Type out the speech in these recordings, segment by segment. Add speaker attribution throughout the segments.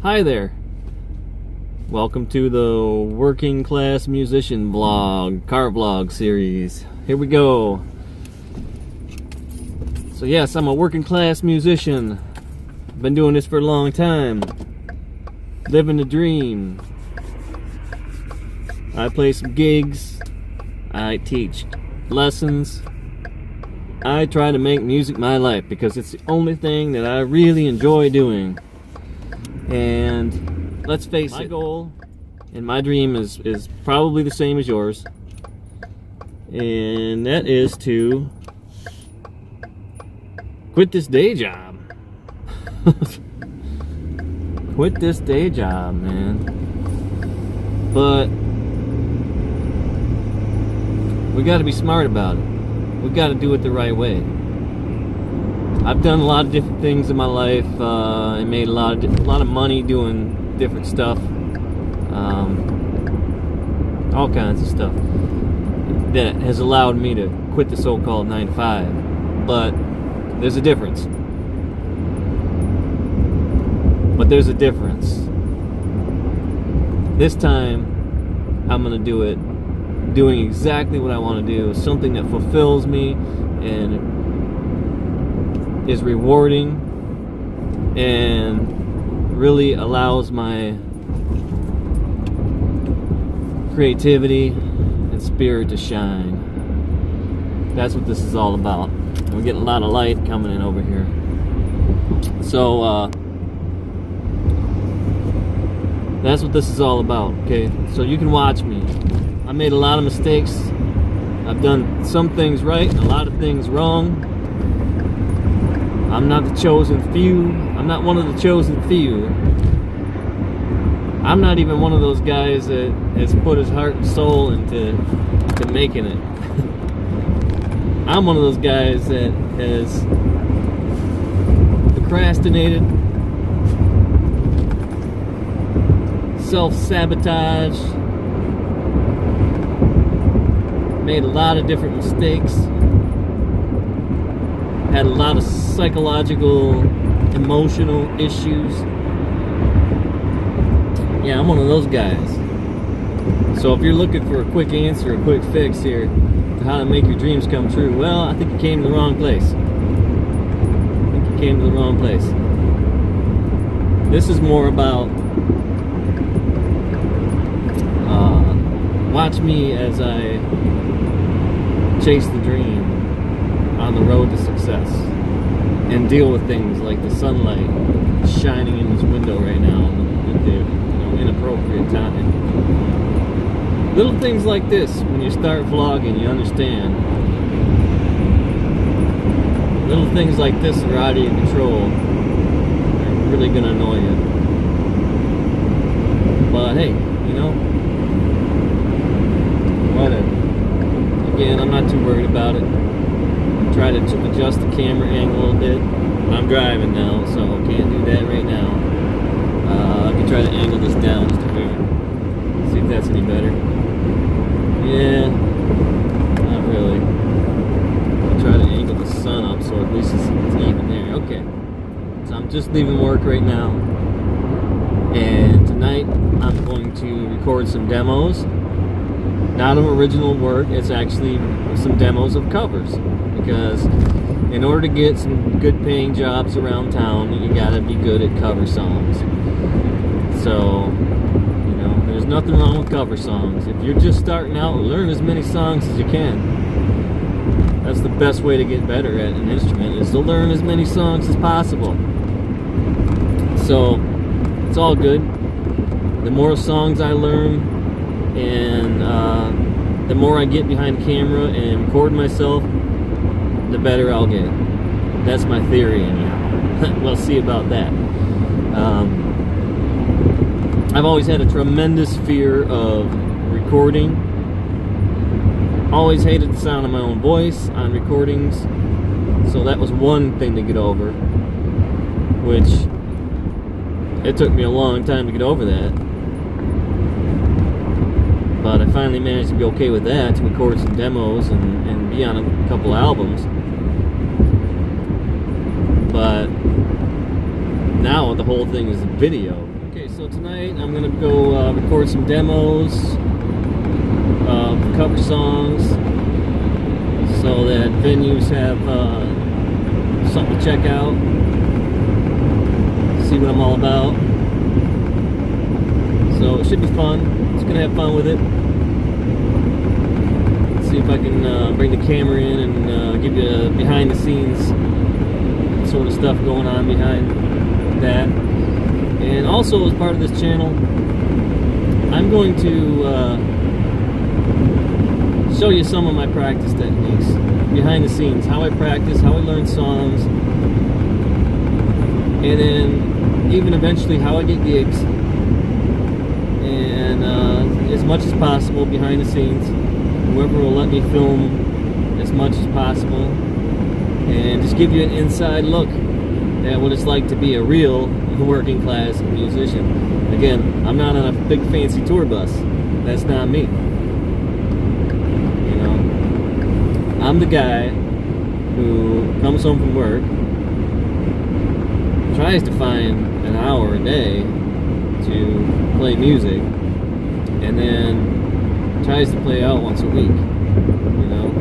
Speaker 1: Hi there. Welcome to the Working Class Musician vlog, car vlog series. Here we go. So yes, I'm a working class musician. I've been doing this for a long time. Living the dream. I play some gigs. I teach lessons. I try to make music my life because it's the only thing that I really enjoy doing. And let's face it, my goal and my dream is probably the same as yours. And that is to quit this day job. Quit this day job, man. But we got to be smart about it. We got to do it the right way. I've done a lot of different things in my life. I made a lot of money doing different stuff, all kinds of stuff that has allowed me to quit the so-called 9 to 5. But there's a difference. This time, I'm gonna do it doing exactly what I want to do, something that fulfills me and is rewarding and really allows my creativity and spirit to shine. That's what this is all about. We're getting a lot of light coming in over here. So that's what this is all about, okay? So you can watch me. I made a lot of mistakes. I've done some things right and a lot of things wrong. I'm not the chosen few. I'm not one of the chosen few. I'm not even one of those guys that has put his heart and soul into making it. I'm one of those guys that has procrastinated, self-sabotage, made a lot of different mistakes, had a lot of psychological, emotional issues. Yeah, I'm one of those guys. So if you're looking for a quick answer, a quick fix here to how to make your dreams come true, well, I think you came to the wrong place. This is more about watch me as I chase the dream on the road to success and deal with things like the sunlight shining in this window right now at the inappropriate time. Little things like this, when you start vlogging, you understand. Little things like this that are out of your control are really gonna annoy you. But hey, whatever. Again, I'm not too worried about it. Try to adjust the camera angle a little bit. I'm driving now, so I can't do that right now. I can try to angle this down just a bit. See if that's any better. Yeah, not really. I'll try to angle the sun up so at least it's even there. Okay, so I'm just leaving work right now. And tonight I'm going to record some demos. Not of original work, it's actually some demos of covers. Because in order to get some good paying jobs around town, you gotta be good at cover songs. So, there's nothing wrong with cover songs. If you're just starting out, learn as many songs as you can. That's the best way to get better at an instrument, is to learn as many songs as possible. So, it's all good. The more songs I learn, and the more I get behind the camera and record myself, the better I'll get. That's my theory anyhow. We'll see about that. I've always had a tremendous fear of recording. Always hated the sound of my own voice on recordings. So that was one thing to get over, which it took me a long time to get over that. But I finally managed to be okay with that, to record some demos and be on a couple albums. But now the whole thing is video. Okay. So tonight I'm gonna go record some demos, cover songs, so that venues have something to check out, see what I'm all about. So it should be fun. Just gonna have fun with it. See if I can bring the camera in and give you a behind the scenes sort of stuff going on behind that. And also, as part of this channel, I'm going to show you some of my practice techniques behind the scenes, how I practice, how I learn songs, and then even eventually how I get gigs, and as much as possible behind the scenes, whoever will let me film as much as possible, and just give you an inside look at what it's like to be a real working class musician. Again, I'm not on a big fancy tour bus. That's not me. You know, I'm the guy who comes home from work, tries to find an hour a day to play music, and then tries to play out once a week, you know,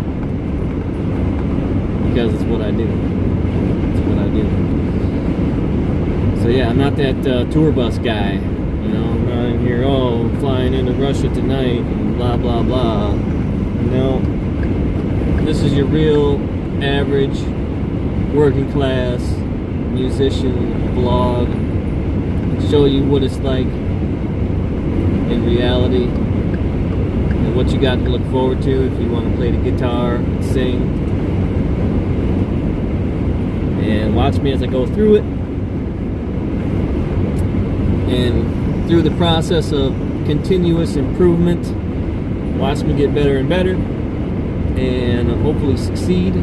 Speaker 1: because it's what I do. It's what I do. So yeah, I'm not that tour bus guy, you know. I'm not in here, oh, flying into Russia tonight, and blah, blah, blah. No, this is your real, average, working class musician vlog. Show you what it's like in reality, and what you got to look forward to if you want to play the guitar and sing. And watch me as I go through it. And through the process of continuous improvement, watch me get better and better, and hopefully succeed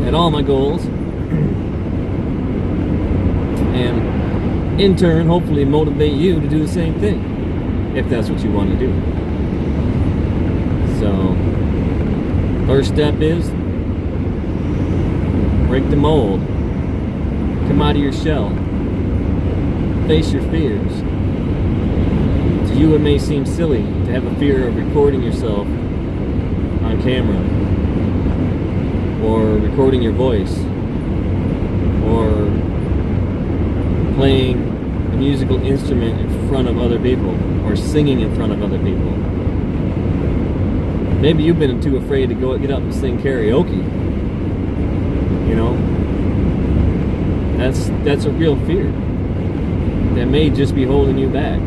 Speaker 1: at all my goals, and in turn hopefully motivate you to do the same thing, if that's what you want to do. So first step is break the mold, come out of your shell, face your fears. To you it may seem silly to have a fear of recording yourself on camera, or recording your voice, or playing a musical instrument in front of other people, or singing in front of other people. Maybe you've been too afraid to get up and sing karaoke. You know, that's a real fear that may just be holding you back.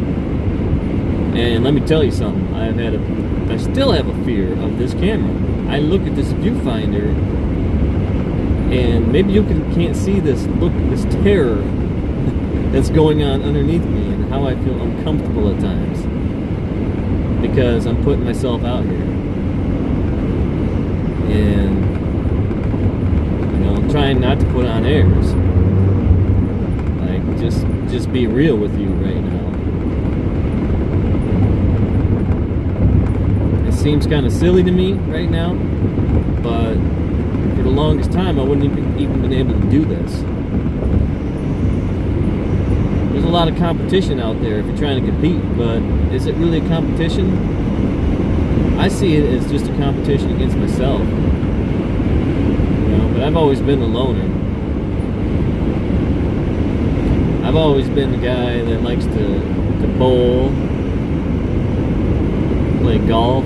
Speaker 1: And let me tell you something, I still have a fear of this camera. I look at this viewfinder, and maybe you can't see this terror that's going on underneath me, and how I feel uncomfortable at times, because I'm putting myself out here. And, you know, I'm trying not to put on airs. Like, just be real with you right now. It seems kind of silly to me right now, but for the longest time I wouldn't even been able to do this. There's a lot of competition out there if you're trying to compete, but is it really a competition? I see it as just a competition against myself. You know, but I've always been a loner. I've always been the guy that likes to bowl, play golf,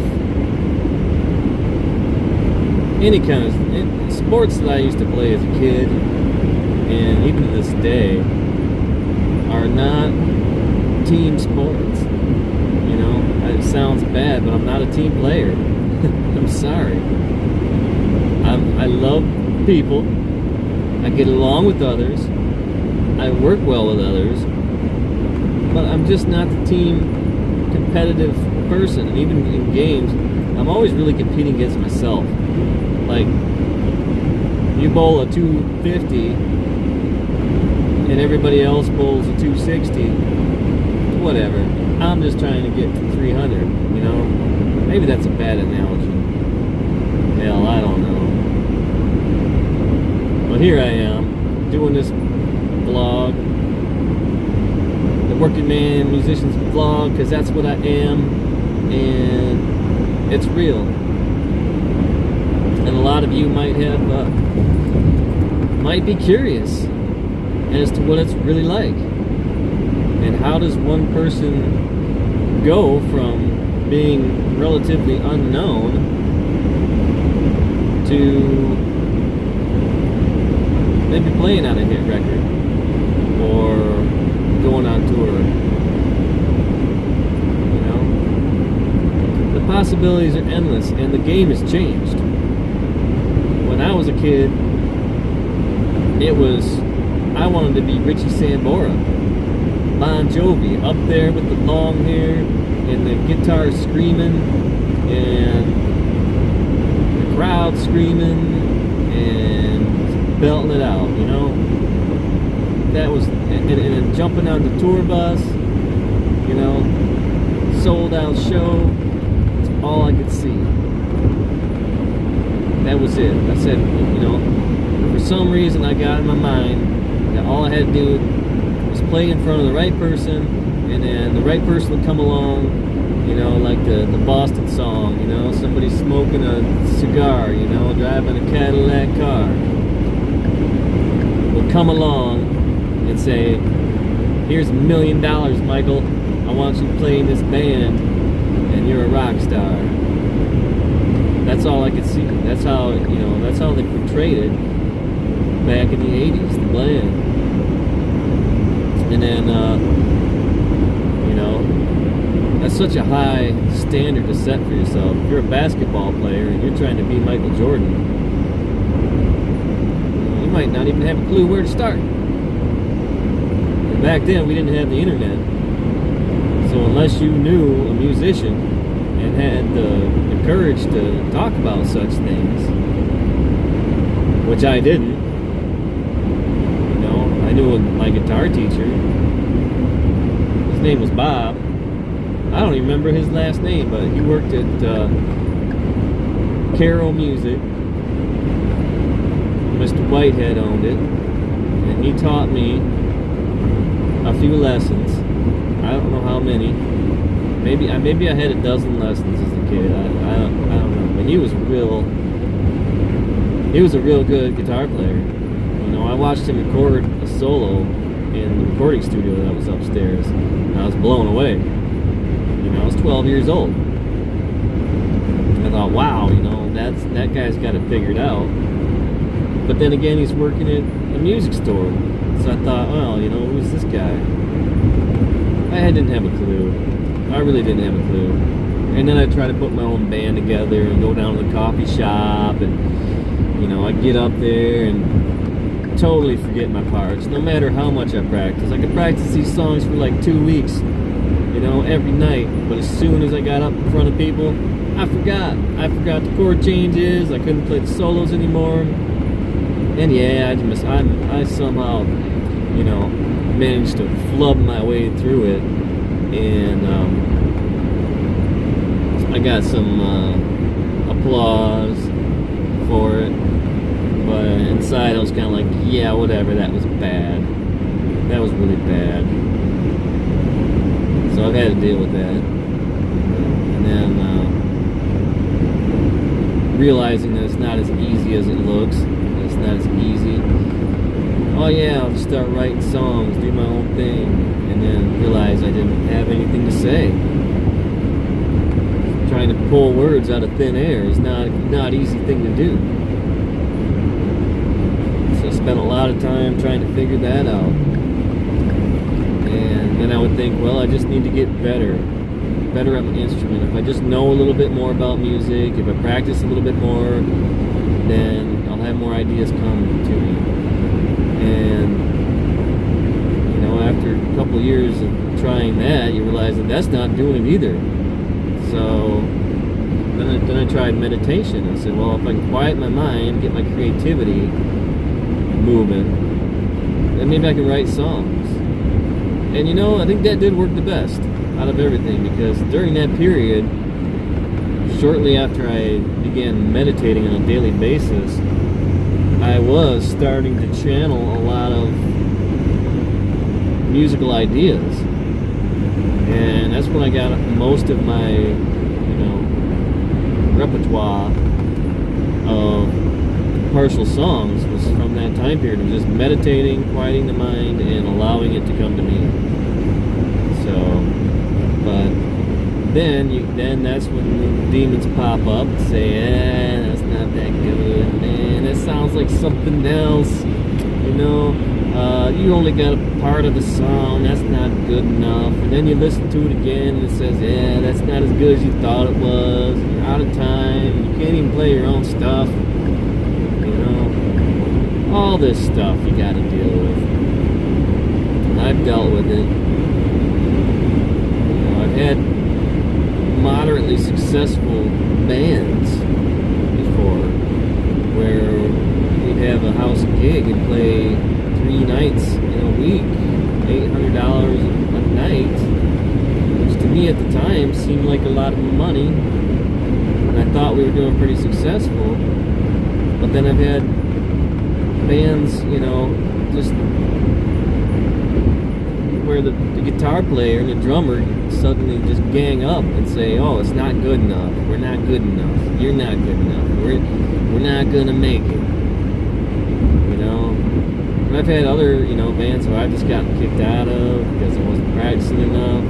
Speaker 1: any kind of sports that I used to play as a kid, and even to this day, are not team sports. You know, it sounds bad, but I'm not a team player. I'm sorry. I love people. I get along with others. I work well with others, but I'm just not the team competitive person. And even in games, I'm always really competing against myself. Like, you bowl a 250 and everybody else bowls a 260, whatever. I'm just trying to get to 300, you know? Maybe that's a bad analogy. Hell, I don't know. But here I am, doing this vlog, working man musician's vlog, because that's what I am, and it's real. And a lot of you might be curious as to what it's really like, and how does one person go from being relatively unknown to maybe playing on a hit record or going on tour. You know, the possibilities are endless, and the game has changed. When I was a kid, it was, I wanted to be Richie Sambora, Bon Jovi, up there with the long hair and the guitar screaming and the crowd screaming and belting it out, you know. That was, and jumping on the tour bus, you know, sold out show. That's all I could see. That was it. I said, you know, for some reason I got in my mind that all I had to do was play in front of the right person, and then the right person would come along, you know, like the Boston song, you know, somebody smoking a cigar, you know, driving a Cadillac car, will come along and say, here's $1 million, Michael, I want you to play in this band, and you're a rock star. That's all I could see. That's how, you know, that's how they portrayed it back in the 80s, the band. And then, you know, that's such a high standard to set for yourself. If you're a basketball player and you're trying to be Michael Jordan, you might not even have a clue where to start. And back then, we didn't have the internet. So unless you knew a musician and had the courage to talk about such things, which I didn't, you know, I knew my guitar teacher. His name was Bob. I don't even remember his last name, but he worked at Caro Music. Mr. Whitehead owned it, and he taught me a few lessons. I don't know how many. Maybe I had a dozen lessons as a kid. I don't know. But he was a real good guitar player. You know, I watched him record a solo in the recording studio that was upstairs, and I was blown away. You know, I was 12 years old. I thought, wow, you know, that guy's got it figured out. But then again, he's working at a music store. So I thought, well, you know, who's this guy? I didn't have a clue. I really didn't have a clue. And then I tried to put my own band together and go down to the coffee shop, and, you know, I'd get up there and totally forget my parts, no matter how much I practice. I could practice these songs for like 2 weeks, you know, every night. But as soon as I got up in front of people, I forgot. I forgot the chord changes. I couldn't play the solos anymore. And yeah, I somehow, you know, managed to flub my way through it, and I got some applause for it, but inside I was kind of like, yeah, whatever, that was bad. That was really bad. So I've had to deal with that. And then realizing that it's not as easy as it looks. It's not as easy. Oh yeah, I'll just start writing songs, do my own thing, and then realize I didn't have anything to say. Trying to pull words out of thin air is not an easy thing to do. So I spent a lot of time trying to figure that out. And then I would think, well, I just need to get better at my instrument. If I just know a little bit more about music, if I practice a little bit more, then I'll have more ideas come to me. And, you know, after a couple years of trying that, you realize that that's not doing it either. So then I tried meditation. I said, well, if I can quiet my mind, get my creativity moving, then maybe I can write songs. And, you know, I think that did work the best out of everything, because during that period, shortly after I began meditating on a daily basis, I was starting to channel a lot of musical ideas. And that's when I got most of my, repertoire of partial songs was from that time period of just meditating, quieting the mind, and allowing it to come to me. So, but then that's when the demons pop up and say, that's not that good, man, that sounds like something else, you only got a part of the song, that's not good enough. And then you listen to it again and it says, that's not as good as you thought it was, you're out of time, you can't even play your own stuff, all this stuff you gotta deal with. I've dealt with it. I've had moderately successful bands before where we'd have a house gig and play 3 nights in a week, $800 a night, which to me at the time seemed like a lot of money, and I thought we were doing pretty successful. But then I've had bands, just where the guitar player and the drummer suddenly just gang up and say, it's not good enough, we're not good enough, you're not good enough, we're not gonna make it, And I've had other, bands where I've just gotten kicked out of because I wasn't practicing enough.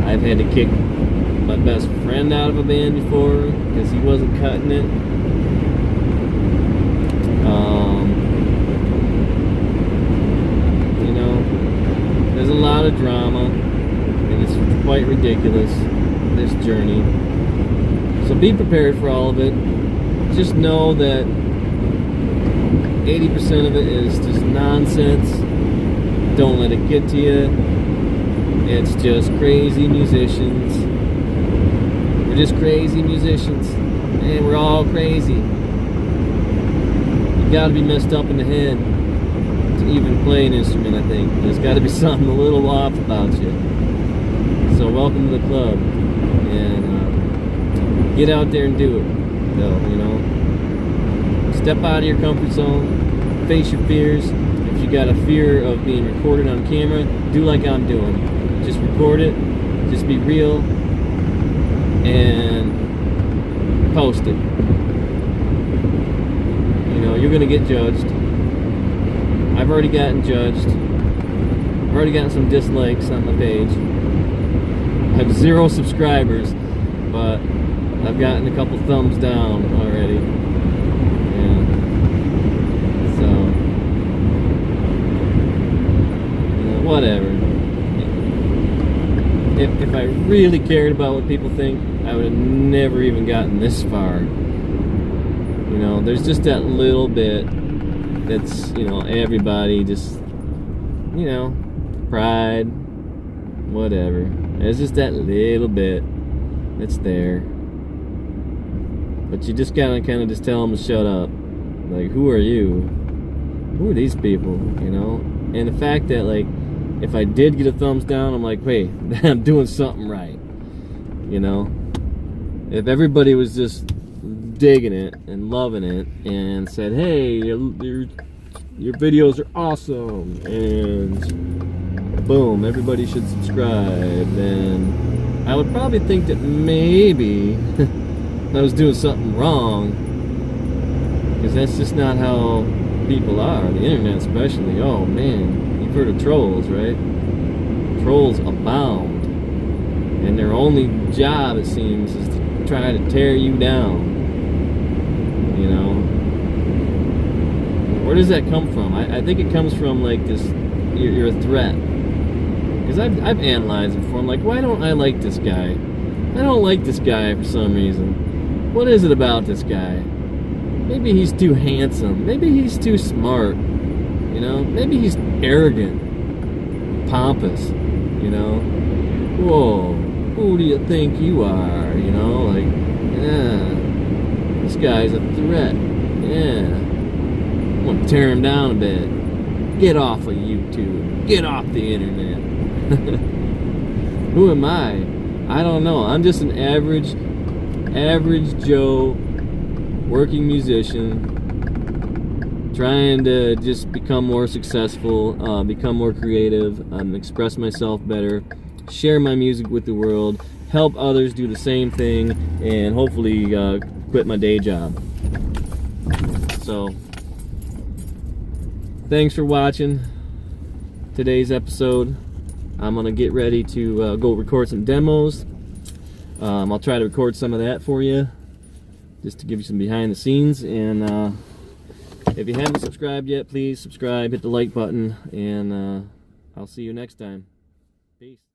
Speaker 1: I've had to kick my best friend out of a band before because he wasn't cutting it. There's a lot of drama, and it's quite ridiculous, this journey. So be prepared for all of it. Just know that 80% of it is just nonsense. Don't let it get to you. It's just crazy musicians. We're just crazy musicians. And we're all crazy. You gotta be messed up in the head to even play an instrument, I think. There's gotta be something a little off about you. So welcome to the club. And get out there and do it. Though, Step out of your comfort zone. Face your fears. If you got a fear of being recorded on camera, do like I'm doing. Just record it. Just be real. And post it. You're gonna get judged. I've already gotten judged. I've already gotten some dislikes on my page. I have 0 subscribers, but I've gotten a couple thumbs down already. Yeah. So, whatever. If I really cared about what people think, I would have never even gotten this far. There's just that little bit that's, everybody just, pride, whatever. It's just that little bit that's there. But you just gotta kind of just tell them to shut up. Like, who are you? Who are these people, And the fact that, if I did get a thumbs down, I'm like, wait, I'm doing something right. If everybody was just digging it and loving it and said, hey, your videos are awesome, and boom, everybody should subscribe, then I would probably think that maybe I was doing something wrong, because that's just not how people are. The internet especially. Oh man, you've heard of trolls, right? Trolls abound, and their only job, it seems, is to try to tear you down. Where does that come from? I think it comes from this, you're a threat. Because I've analyzed it before. I'm like, why don't I like this guy? I don't like this guy for some reason. What is it about this guy? Maybe he's too handsome. Maybe he's too smart. Maybe he's arrogant, pompous. Whoa, who do you think you are? This guy's a threat. Yeah, I'm gonna tear him down a bit. Get off of YouTube. Get off the internet. Who am I? I don't know. I'm just an average Joe working musician trying to just become more successful, become more creative, express myself better, share my music with the world, help others do the same thing, and hopefully quit my day job. So, thanks for watching today's episode. I'm gonna get ready to go record some demos. I'll try to record some of that for you, just to give you some behind the scenes. And if you haven't subscribed yet, please subscribe, hit the like button, and I'll see you next time. Peace.